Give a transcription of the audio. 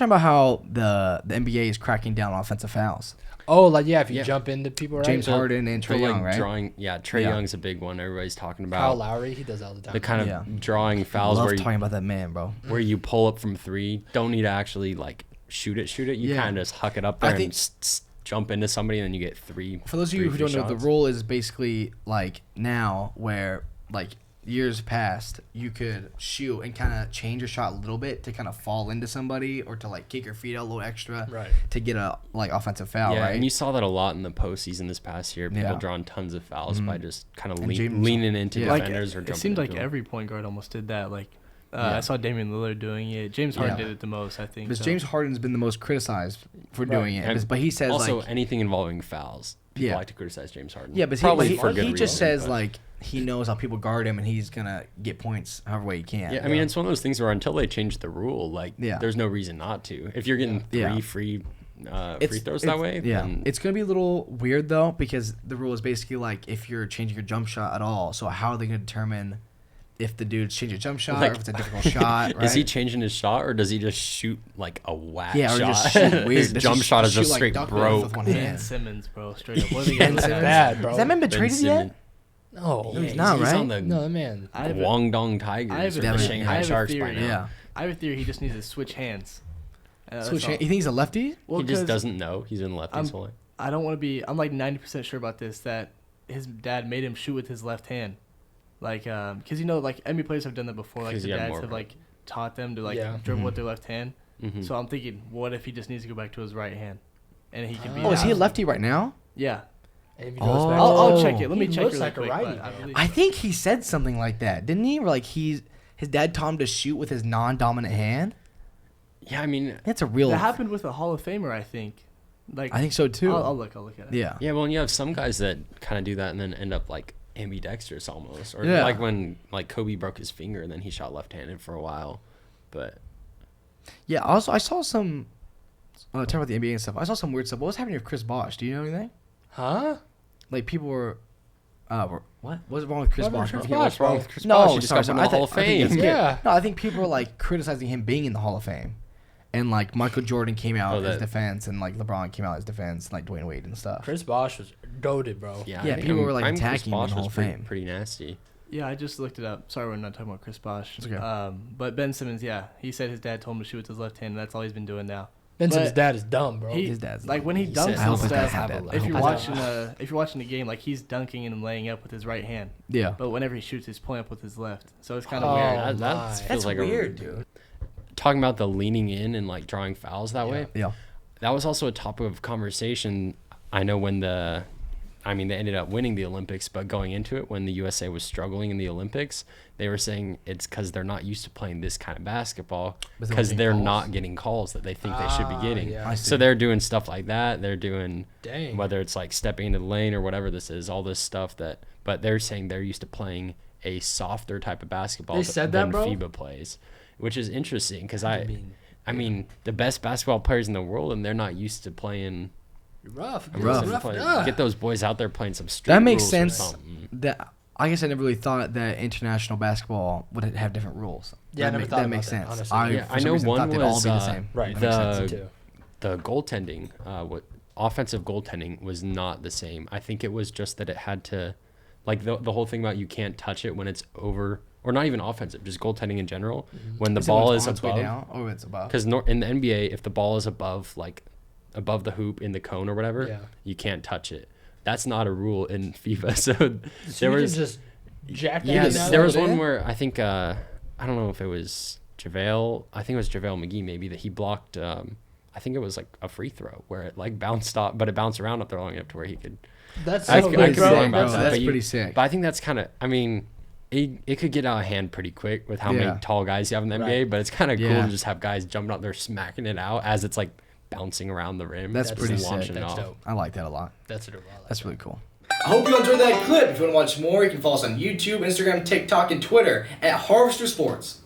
talking about how the NBA is cracking down on offensive fouls. Oh, like if you jump into people, right? James Harden and Trae Young, right? Trae Young's a big one. Everybody's talking about. Kyle Lowry, he does that all the time. The kind of drawing fouls I love talking about that man, bro. Where you pull up from three, don't need to actually like shoot it. You kind of just huck it up there and jump into somebody, and then you get three. For those of you who don't know, the rule is basically like now where like years past, you could shoot and kind of change your shot a little bit to kind of fall into somebody or to like kick your feet out a little extra to get a like offensive foul, right? And you saw that a lot in the postseason this past year. People drawing tons of fouls by just kind of leaning into defenders or jumping. It seemed like them. every point guard almost did that. Like I saw Damian Lillard doing it. James Harden did it the most, I think. Because James Harden's been the most criticized for doing it. But he says also like anything involving fouls. People like to criticize James Harden. Yeah, but he just says like he knows how people guard him and he's gonna get points however way he can. Yeah, I mean it's one of those things where until they change the rule, like there's no reason not to. If you're getting three free throws that way, then it's gonna be a little weird though because the rule is basically like if you're changing your jump shot at all. So how are they gonna determine if the dude's changing a jump shot or if it's a difficult shot? Right? Is he changing his shot or does he just shoot like a whack shot? Yeah, or just shoot weird. His jump shot is just straight broke. Ben Simmons, bro, straight up. What are bad, bro? Has that man been traded yet? No, he's not, right? He's on the man. Guangdong Tigers or the Shanghai Sharks by now. Yeah. I have a theory he just needs to switch hands. Switch hands? You think he's a lefty? Well, he just doesn't know. He's in lefties only. I don't want to be. I'm like 90% sure about this that his dad made him shoot with his left hand, like because like NBA players have done that before. Like the dads have like taught them to like dribble with their left hand. So I'm thinking, what if he just needs to go back to his right hand, and he can be. Oh, is he a lefty right now? Yeah. I'll check it. Let me check really quick. I think he said something like that, didn't he? Where like his dad taught him to shoot with his non-dominant hand. Yeah, I mean that's a real. That happened with a Hall of Famer, I think. Like I think so too. I'll look at it. Yeah. Yeah, well, and you have some guys that kind of do that and then end up like ambidextrous almost, or like when like Kobe broke his finger and then he shot left-handed for a while, but. Yeah. Also, I saw some. Talking about the NBA and stuff. I saw some weird stuff. What was happening with Chris Bosh? Do you know anything? Huh? Like people were what? What's wrong with Chris Bosh? What's wrong with Chris Bosh? He just got in the Hall of Fame. No, I think people were like criticizing him being in the Hall of Fame, and like Michael Jordan came out as defense, and like LeBron came out as defense, and, like Dwayne Wade and stuff. Chris Bosh was goated, bro. Yeah, people were like attacking him in the Hall of Fame. Pretty nasty. Yeah, I just looked it up. Sorry, we're not talking about Chris Bosh. It's okay. But Ben Simmons, he said his dad told him to shoot with his left hand, and that's all he's been doing now. Ben Simmons' dad is dumb, bro. His dad's like dumb. when he dunks and stuff. If you're watching the game, like he's dunking and laying up with his right hand. Yeah. But whenever he shoots, he's pulling up with his left. So it's kind of weird. That feels like weird, dude. Talking about the leaning in and like drawing fouls that way. Yeah. That was also a topic of conversation. I know when they ended up winning the Olympics, but going into it, when the USA was struggling in the Olympics, they were saying it's because they're not used to playing this kind of basketball because they're not getting calls that they think they should be getting. Yeah. So they're doing stuff like that. They're doing whether it's like stepping into the lane or whatever this is, all this stuff but they're saying they're used to playing a softer type of basketball than FIBA plays, which is interesting because I mean the best basketball players in the world and they're not used to playing. Rough. Get those boys out there playing some street. That makes sense. That I guess I never really thought that international basketball would have different rules. Yeah, that makes sense. I know one was all be the same. Right. The goaltending, offensive goaltending was not the same. I think it was just that it had to, like the whole thing about you can't touch it when it's over, or not even offensive, just goaltending in general. When the ball is above, it's above. Because in the NBA, if the ball is above the hoop in the cone or whatever, you can't touch it. That's not a rule in FIFA. So there was just jack that. Yeah, there was one where I think I don't know if it was JaVale. I think it was JaVale McGee maybe that he blocked. I think it was like a free throw where it like bounced off, but it bounced around up there long enough to where he could. That's pretty sick. But I think that's kind of. I mean, it could get out of hand pretty quick with how many tall guys you have in the NBA. But it's kind of cool to just have guys jumping up there smacking it out as it's like bouncing around the rim. That's pretty sick. That's dope. I like that a lot. That's dope. That's really cool. I hope you enjoyed that clip. If you want to watch more, you can follow us on YouTube, Instagram, TikTok, and Twitter at Harvester Sports.